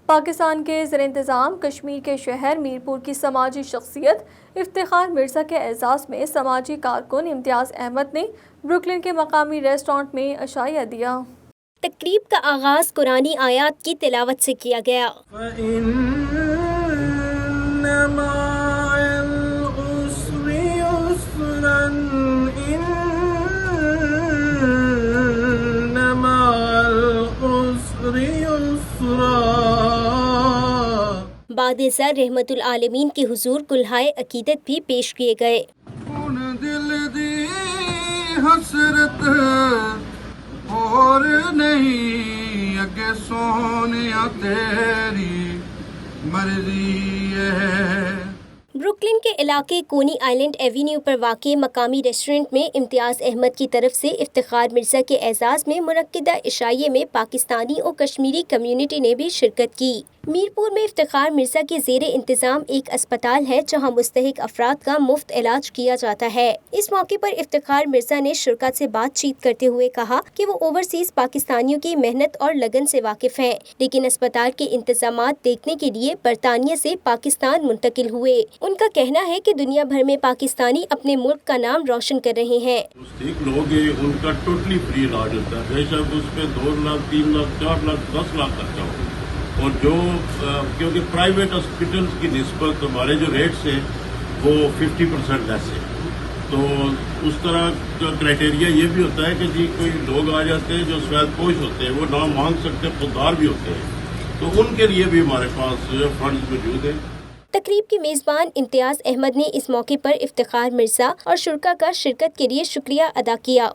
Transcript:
پاکستان کے زیر انتظام کشمیر کے شہر میرپور کی سماجی شخصیت افتخار مرزا کے اعزاز میں سماجی کارکن امتیاز احمد نے بروکلن کے مقامی ریسٹورانٹ میں عشائیہ دیا۔ تقریب کا آغاز قرآنی آیات کی تلاوت سے کیا گیا۔ بعد ازاں رحمت العالمین کے حضور کلہائے عقیدت بھی پیش کیے گئے۔ دل دی حسرت اور نہیں اگے سونیا تیری مرضی ہے۔ بروکلن کے علاقے کونی آئلینڈ ایوینیو پر واقع مقامی ریسٹورنٹ میں امتیاز احمد کی طرف سے افتخار مرزا کے اعزاز میں منعقدہ عشائیے میں پاکستانی اور کشمیری کمیونٹی نے بھی شرکت کی۔ میرپور میں افتخار مرزا کے زیر انتظام ایک اسپتال ہے جہاں مستحق افراد کا مفت علاج کیا جاتا ہے۔ اس موقع پر افتخار مرزا نے شرکاء سے بات چیت کرتے ہوئے کہا کہ وہ اوورسیز پاکستانیوں کی محنت اور لگن سے واقف ہیں، لیکن اسپتال کے انتظامات دیکھنے کے لیے برطانیہ سے پاکستان منتقل ہوئے۔ ان کا کہنا ہے کہ دنیا بھر میں پاکستانی اپنے ملک کا نام روشن کر رہے ہیں۔ لوگ ان کا ٹوٹلی فری علاج ہوتا ہے، بے شک اس پہ 2 لاکھ 3 لاکھ 4 لاکھ 10 لاکھ خرچہ ہو، اور جو کیونکہ پرائیویٹ ہاسپٹلس کی نسبت ہمارے جو ریٹس ہیں وہ 50% لیس ہے، تو اس طرح کا کرائٹیریا یہ بھی ہوتا ہے کہ جی کوئی لوگ آ جاتے ہیں جو سوید پوش ہوتے ہیں، وہ نہ مانگ سکتے خوددار بھی ہوتے ہیں، تو ان کے لیے بھی ہمارے پاس فنڈز موجود ہیں۔ تقریب کی میزبان امتیاز احمد نے اس موقع پر افتخار مرزا اور شرکاء کا شرکت کے لیے شکریہ ادا کیا۔